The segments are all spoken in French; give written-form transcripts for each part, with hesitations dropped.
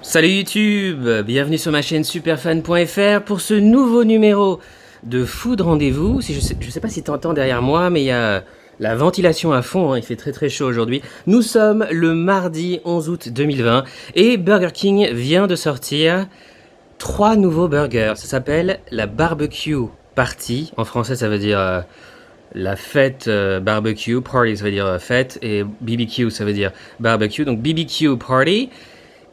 Salut YouTube, bienvenue sur ma chaîne superfan.fr pour ce nouveau numéro de Food Rendez-vous. Je sais pas si tu entends derrière moi, mais il y a la ventilation à fond, hein, il fait très chaud aujourd'hui. Nous sommes le mardi 11 août 2020 et Burger King vient de sortir 3 nouveaux burgers. Ça s'appelle la Barbecue Party. En français, ça veut dire la fête barbecue. Party, ça veut dire fête. Et BBQ, ça veut dire barbecue. Donc BBQ Party.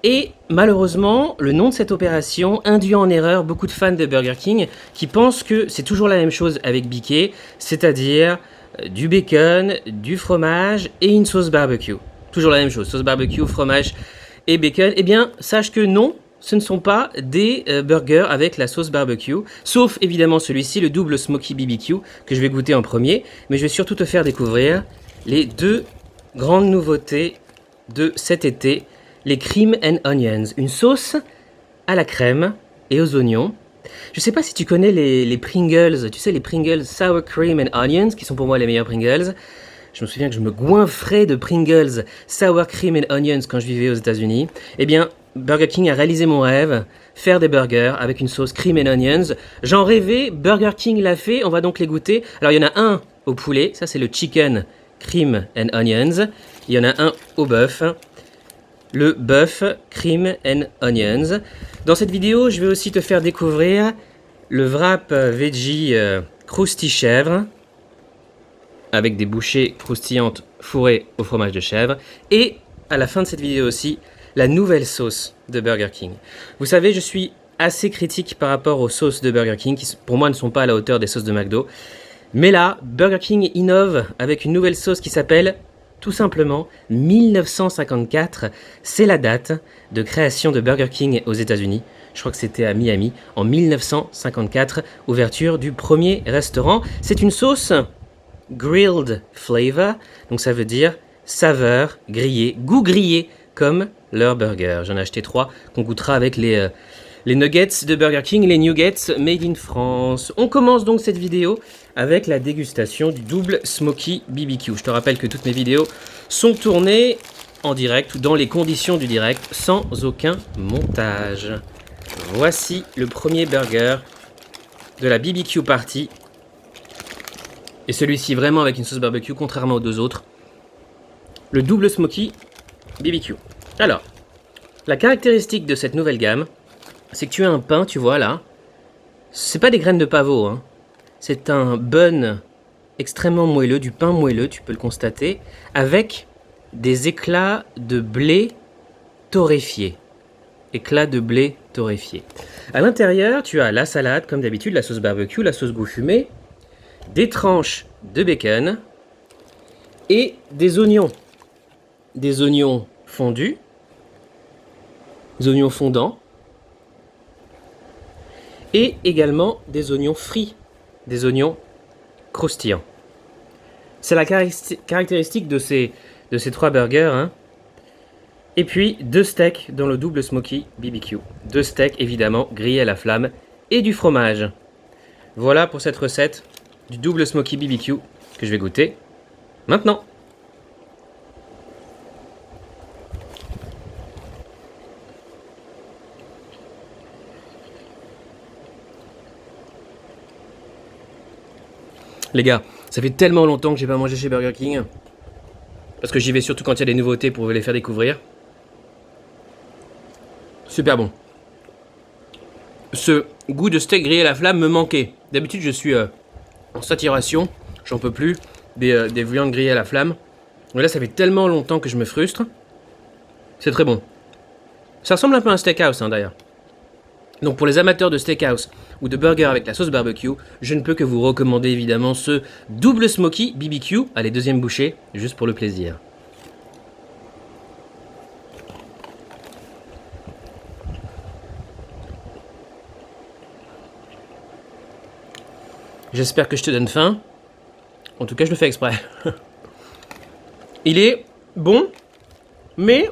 Et malheureusement, le nom de cette opération induit en erreur beaucoup de fans de Burger King qui pensent que c'est toujours la même chose avec BK, c'est-à-dire du bacon, du fromage et une sauce barbecue. Toujours la même chose, sauce barbecue, fromage et bacon. Eh bien, sache que non, ce ne sont pas des burgers avec la sauce barbecue, sauf évidemment celui-ci, le double smoky BBQ, que je vais goûter en premier, mais je vais surtout te faire découvrir les deux grandes nouveautés de cet été. Les cream and onions, une sauce à la crème et aux oignons. Je sais pas si tu connais les Pringles, tu sais les Pringles Sour Cream and Onions, qui sont pour moi les meilleurs Pringles. Je me souviens que je me goinfrais de Pringles Sour Cream and Onions quand je vivais aux États-Unis. Eh bien, Burger King a réalisé mon rêve, faire des burgers avec une sauce cream and onions. J'en rêvais, Burger King l'a fait, on va donc les goûter. Alors il y en a un au poulet, ça c'est le chicken cream and onions. Il y en a un au bœuf. Le bœuf cream and onions. Dans cette vidéo, je vais aussi te faire découvrir le wrap veggie crousty chèvre avec des bouchées croustillantes fourrées au fromage de chèvre. Et à la fin de cette vidéo aussi, la nouvelle sauce de Burger King. Vous savez, je suis assez critique par rapport aux sauces de Burger King qui pour moi ne sont pas à la hauteur des sauces de McDo. Mais là, Burger King innove avec une nouvelle sauce qui s'appelle tout simplement 1954, c'est la date de création de Burger King aux États-Unis. Je crois que c'était à Miami en 1954, ouverture du premier restaurant. C'est une sauce grilled flavor, donc ça veut dire saveur grillée, goût grillé comme leur burger. J'en ai acheté 3 qu'on goûtera avec les nuggets de Burger King, les nuggets made in France. On commence donc cette vidéo avec la dégustation du double smoky BBQ. Je te rappelle que toutes mes vidéos sont tournées en direct ou dans les conditions du direct sans aucun montage. Voici le premier burger de la BBQ Party. Et celui-ci vraiment avec une sauce barbecue, contrairement aux deux autres. Le double smoky BBQ. Alors, la caractéristique de cette nouvelle gamme, c'est que tu as un pain, tu vois là. C'est pas des graines de pavot, hein. C'est un bun extrêmement moelleux, du pain moelleux, tu peux le constater, avec des éclats de blé torréfié. Éclats de blé torréfié. À l'intérieur, tu as la salade, comme d'habitude, la sauce barbecue, la sauce goût fumé, des tranches de bacon et des oignons. Des oignons fondus, des oignons fondants, et également des oignons frits, des oignons croustillants. C'est la caractéristique de ces 3 burgers. Hein. Et puis 2 steaks dans le double smoky BBQ. 2 steaks évidemment grillés à la flamme et du fromage. Voilà pour cette recette du double smoky BBQ que je vais goûter maintenant. Les gars, ça fait tellement longtemps que j'ai pas mangé chez Burger King. Parce que j'y vais surtout quand il y a des nouveautés pour vous les faire découvrir. Super bon. Ce goût de steak grillé à la flamme me manquait. D'habitude, je suis en saturation. J'en peux plus des viandes grillées à la flamme. Mais là, ça fait tellement longtemps que je me frustre. C'est très bon. Ça ressemble un peu à un steakhouse, hein, d'ailleurs. Donc pour les amateurs de steakhouse ou de burger avec la sauce barbecue, je ne peux que vous recommander évidemment ce double smoky BBQ. Allez, deuxième bouchée, juste pour le plaisir. J'espère que je te donne faim. En tout cas, je le fais exprès. Il est bon, mais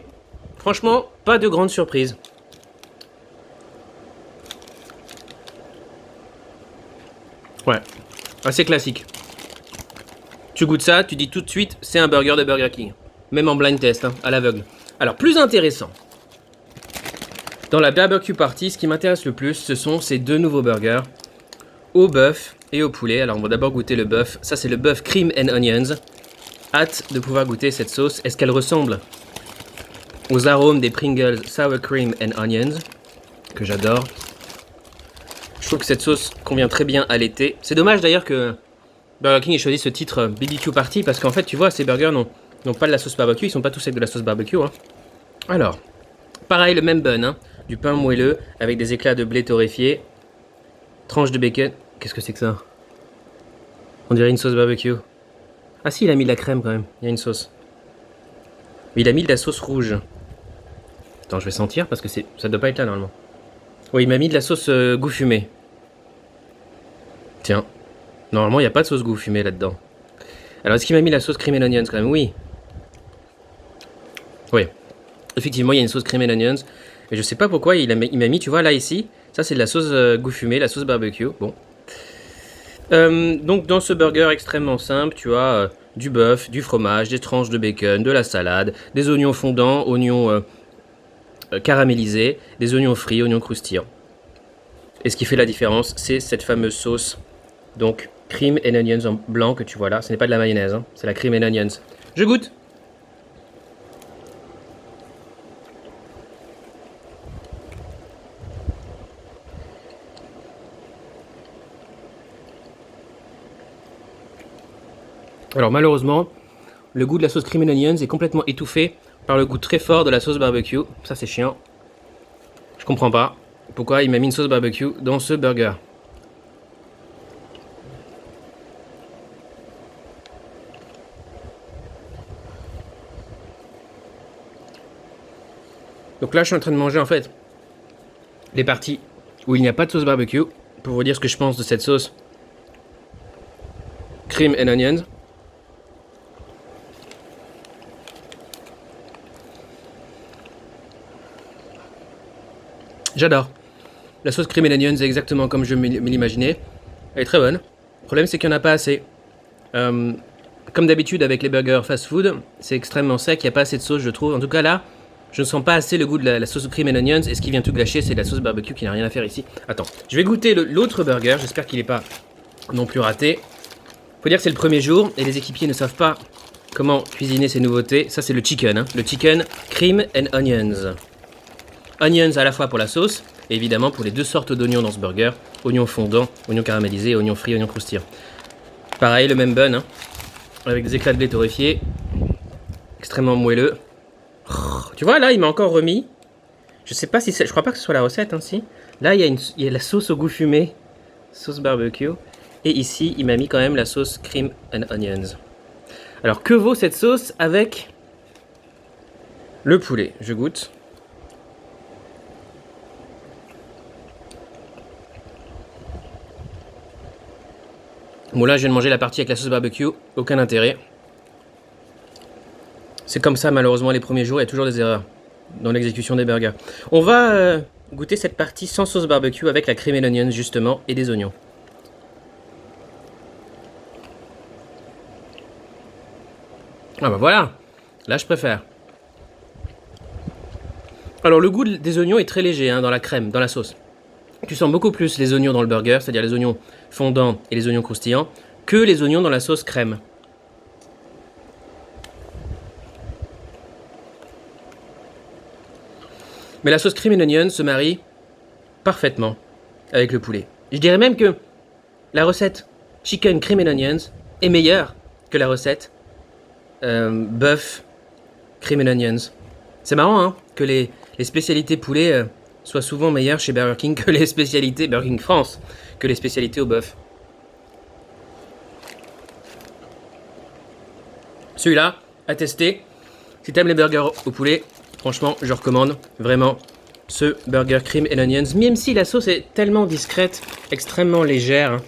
franchement, pas de grande surprise. Ouais, assez classique. Tu goûtes ça, tu dis tout de suite, c'est un burger de Burger King. Même en blind test, hein, à l'aveugle. Alors, plus intéressant. Dans la barbecue party, ce qui m'intéresse le plus, ce sont ces deux nouveaux burgers au bœuf et au poulet. Alors on va d'abord goûter le bœuf. Ça c'est le bœuf cream and onions. Hâte de pouvoir goûter cette sauce. Est-ce qu'elle ressemble aux arômes des Pringles Sour Cream and Onions, que j'adore. Je trouve que cette sauce convient très bien à l'été. C'est dommage d'ailleurs que Burger King ait choisi ce titre BBQ Party, parce qu'en fait, tu vois, ces burgers n'ont pas de la sauce barbecue, ils sont pas tous avec de la sauce barbecue. Hein. Alors, pareil, le même bun, hein, du pain moelleux avec des éclats de blé torréfié, tranche de bacon. Qu'est-ce que c'est que ça? On dirait une sauce barbecue. Ah si, il a mis de la crème quand même, il y a une sauce. Mais il a mis de la sauce rouge. Attends, je vais sentir parce que ça doit pas être là normalement. Oui, il m'a mis de la sauce goût fumé. Tiens, normalement il n'y a pas de sauce goût fumé là-dedans. Alors est-ce qu'il m'a mis la sauce cream and onions quand même? Oui. Oui. Effectivement, il y a une sauce cream and onions. Et je sais pas pourquoi il m'a mis, tu vois, là ici. Ça c'est de la sauce goût fumé, la sauce barbecue. Bon. Donc dans ce burger extrêmement simple, tu as du bœuf, du fromage, des tranches de bacon, de la salade, des oignons fondants, oignons caramélisés, des oignons frits, oignons croustillants. Et ce qui fait la différence, c'est cette fameuse sauce, donc cream and onions en blanc que tu vois là. Ce n'est pas de la mayonnaise, hein, c'est la cream and onions. Je goûte. Alors malheureusement, le goût de la sauce cream and onions est complètement étouffé par le goût très fort de la sauce barbecue. Ça c'est chiant. Je comprends pas pourquoi il m'a mis une sauce barbecue dans ce burger. Donc là je suis en train de manger en fait les parties où il n'y a pas de sauce barbecue, pour vous dire ce que je pense de cette sauce cream and onions. J'adore. La sauce cream and onions est exactement comme je me l'imaginais. Elle est très bonne. Le problème c'est qu'il n'y en a pas assez. Comme d'habitude avec les burgers fast food, c'est extrêmement sec, il n'y a pas assez de sauce je trouve. En tout cas là, je ne sens pas assez le goût de la sauce cream and onions, et ce qui vient tout gâcher c'est la sauce barbecue qui n'a rien à faire ici. Attends, je vais goûter l'autre burger, j'espère qu'il n'est pas non plus raté. Faut dire que c'est le premier jour et les équipiers ne savent pas comment cuisiner ces nouveautés. Ça c'est le chicken, hein. Le chicken cream and onions. Onions à la fois pour la sauce, et évidemment pour les deux sortes d'oignons dans ce burger. Oignons fondants, oignons caramélisés, oignons frits, oignons croustillants. Pareil, le même bun, hein, avec des éclats de blé torréfié, extrêmement moelleux. Tu vois, là, il m'a encore remis. Je sais pas si c'est... Je crois pas que ce soit la recette, hein, si. Là, il y a la sauce au goût fumé, sauce barbecue. Et ici, il m'a mis quand même la sauce cream and onions. Alors, que vaut cette sauce avec le poulet? Je goûte. Bon là je viens de manger la partie avec la sauce barbecue, aucun intérêt. C'est comme ça malheureusement les premiers jours, il y a toujours des erreurs dans l'exécution des burgers. On va goûter cette partie sans sauce barbecue avec la cream and onions justement et des oignons. Ah bah voilà, là je préfère. Alors le goût des oignons est très léger hein, dans la crème, dans la sauce. Tu sens beaucoup plus les oignons dans le burger, c'est-à-dire les oignons fondants et les oignons croustillants, que les oignons dans la sauce crème. Mais la sauce cream and onion se marie parfaitement avec le poulet. Je dirais même que la recette chicken cream and onions est meilleure que la recette bœuf cream and onions. C'est marrant hein, que les spécialités poulet soient souvent meilleures chez Burger King que les spécialités Burger King France, que les spécialités au bœuf. Celui-là, à tester. Si t'aimes les burgers au poulet, franchement, je recommande vraiment ce burger cream and onions, même si la sauce est tellement discrète, extrêmement légère. Hein.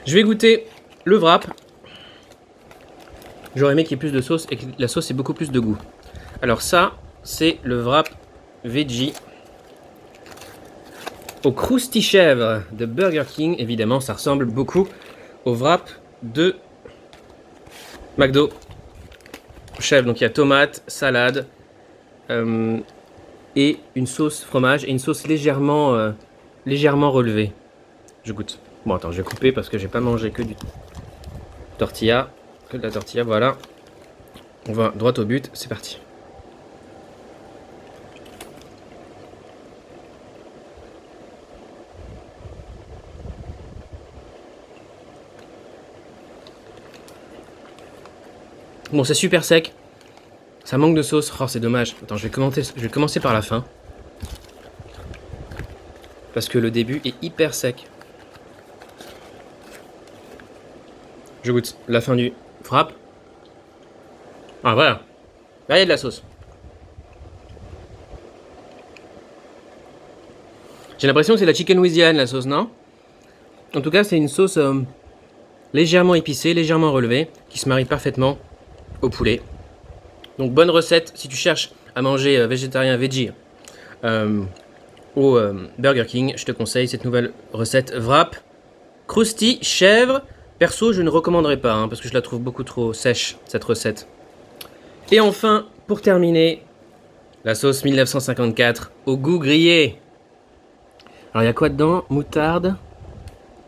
Je vais goûter le wrap. J'aurais aimé qu'il y ait plus de sauce et que la sauce ait beaucoup plus de goût. Alors ça, c'est le wrap veggie au crousti chèvre de Burger King. Évidemment, ça ressemble beaucoup au wrap de McDo chèvre. Donc il y a tomate, salade, et une sauce fromage et une sauce légèrement relevée. Je goûte. Bon, attends, je vais couper parce que j'ai pas mangé que du tortilla, que de la tortilla, voilà. On va droit au but, c'est parti. Bon, c'est super sec. Ça manque de sauce. Oh, c'est dommage. Attends, je vais commencer par la fin. Parce que le début est hyper sec. Je goûte la fin du frappe. Ah, voilà. Là, il y a de la sauce. J'ai l'impression que c'est la chicken Louisiane, la sauce, non? En tout cas, c'est une sauce légèrement épicée, légèrement relevée, qui se marie parfaitement au poulet. Donc bonne recette si tu cherches à manger végétarien veggie au Burger King. Je te conseille cette nouvelle recette wrap crousty chèvre. Perso, je ne recommanderais pas parce que je la trouve beaucoup trop sèche cette recette. Et enfin, pour terminer, la sauce 1954 au goût grillé. Alors il y a quoi dedans? Moutarde,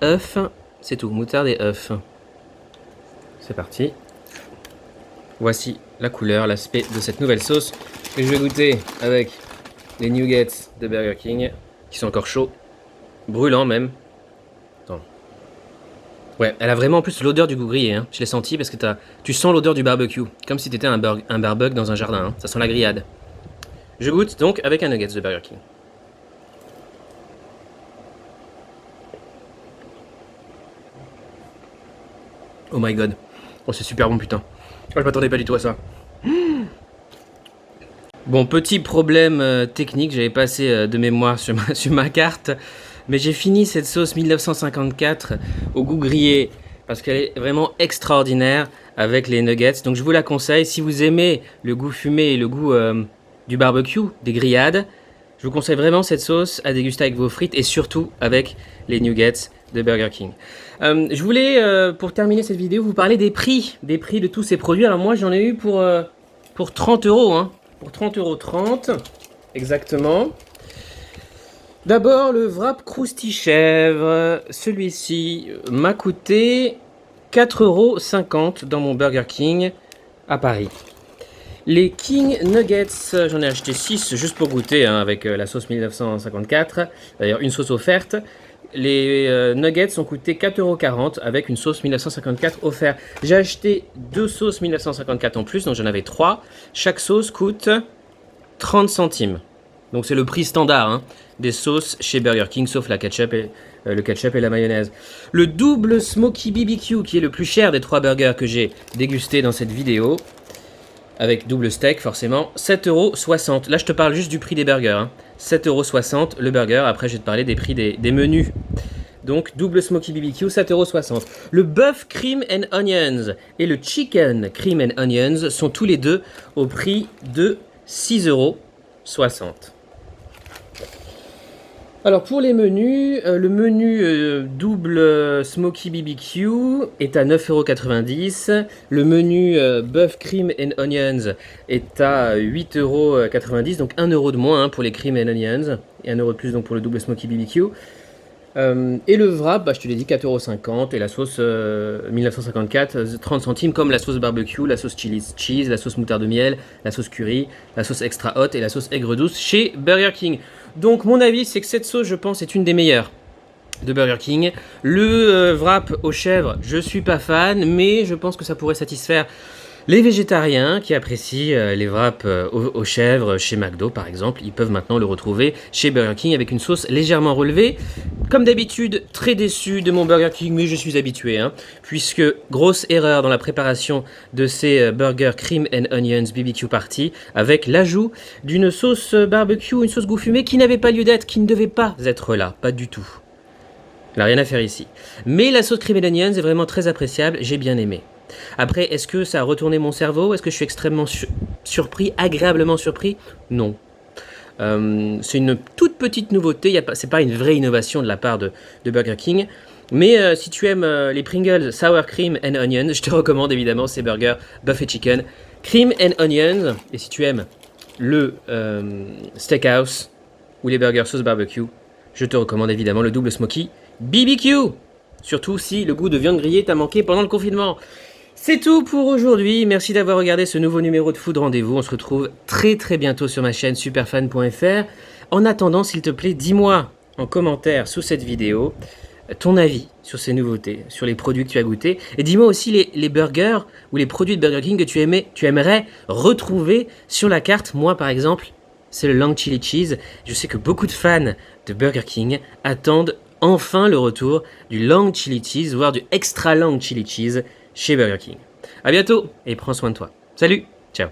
œuf, c'est tout, moutarde et œuf. C'est parti. Voici la couleur, l'aspect de cette nouvelle sauce que je vais goûter avec les nuggets de Burger King qui sont encore chauds, brûlants même. Attends. Ouais, elle a vraiment en plus l'odeur du goût grillé, je l'ai senti parce que tu sens l'odeur du barbecue, comme si tu étais un barbecue dans un jardin, ça sent la grillade. Je goûte donc avec un nuggets de Burger King. Oh my god, oh c'est super bon putain. Oh, je m'attendais pas du tout à ça. Bon, petit problème technique, j'avais passé de mémoire sur ma carte, mais j'ai fini cette sauce 1954 au goût grillé parce qu'elle est vraiment extraordinaire avec les nuggets. Donc je vous la conseille, si vous aimez le goût fumé et le goût du barbecue, des grillades, je vous conseille vraiment cette sauce à déguster avec vos frites et surtout avec les nuggets de Burger King. Je voulais, pour terminer cette vidéo, vous parler des prix de tous ces produits. Alors moi, j'en ai eu pour 30 €, pour 30,30 €, exactement. D'abord, le wrap crousty chèvre. Celui-ci m'a coûté 4,50 € dans mon Burger King à Paris. Les King Nuggets, j'en ai acheté 6 juste pour goûter avec la sauce 1954. D'ailleurs, une sauce offerte. Les nuggets ont coûté 4,40 € avec une sauce 1954 offerte. J'ai acheté 2 sauces 1954 en plus, donc j'en avais 3. Chaque sauce coûte 30 centimes. Donc c'est le prix standard des sauces chez Burger King, sauf le ketchup et la mayonnaise. Le double Smoky BBQ, qui est le plus cher des 3 burgers que j'ai dégusté dans cette vidéo, avec double steak forcément, 7,60 €. Là je te parle juste du prix des burgers. 7,60 € le burger, après je vais te parler des prix des menus. Donc double Smoky BBQ, 7,60 €. Le Buff Cream and Onions et le Chicken Cream and Onions sont tous les deux au prix de 6,60 €. Alors pour les menus, le menu double Smoky BBQ est à 9,90 €. Le menu Buff Cream and Onions est à 8,90 €, donc 1 € de moins pour les Cream and Onions, et 1 € de plus donc pour le double Smoky BBQ. Et le wrap, je te l'ai dit, 4,50 €, et la sauce 1954, 30 centimes, comme la sauce barbecue, la sauce chili cheese, la sauce moutarde de miel, la sauce curry, la sauce extra hot et la sauce aigre douce chez Burger King. Donc mon avis, c'est que cette sauce, je pense, est une des meilleures de Burger King. Le wrap aux chèvres, je suis pas fan, mais je pense que ça pourrait satisfaire les végétariens qui apprécient les wraps aux chèvres chez McDo par exemple. Ils peuvent maintenant le retrouver chez Burger King avec une sauce légèrement relevée. Comme d'habitude, très déçu de mon Burger King, mais je suis habitué, puisque grosse erreur dans la préparation de ces burgers Cream and Onions BBQ Party, avec l'ajout d'une sauce barbecue, une sauce goût fumé qui n'avait pas lieu d'être, qui ne devait pas être là, pas du tout. Il n'a rien à faire ici. Mais la sauce Cream and Onions est vraiment très appréciable, j'ai bien aimé. Après, est-ce que ça a retourné mon cerveau? Est-ce que je suis extrêmement surpris, agréablement surpris? Non. C'est une toute petite nouveauté, c'est pas une vraie innovation de la part de Burger King. Mais si tu aimes les Pringles Sour Cream and Onion, je te recommande évidemment ces burgers Buffet Chicken Cream and Onions. Et si tu aimes le steakhouse ou les burgers sauce barbecue, je te recommande évidemment le double smoky BBQ. Surtout si le goût de viande grillée t'a manqué pendant le confinement. C'est tout pour aujourd'hui. Merci d'avoir regardé ce nouveau numéro de Food Rendez-vous. On se retrouve très bientôt sur ma chaîne superfan.fr. En attendant, s'il te plaît, dis-moi en commentaire sous cette vidéo ton avis sur ces nouveautés, sur les produits que tu as goûtés. Et dis-moi aussi les burgers ou les produits de Burger King que tu aimerais retrouver sur la carte. Moi, par exemple, c'est le Long Chili Cheese. Je sais que beaucoup de fans de Burger King attendent enfin le retour du Long Chili Cheese, voire du Extra Long Chili Cheese chez Burger King. A bientôt et prends soin de toi. Salut, ciao.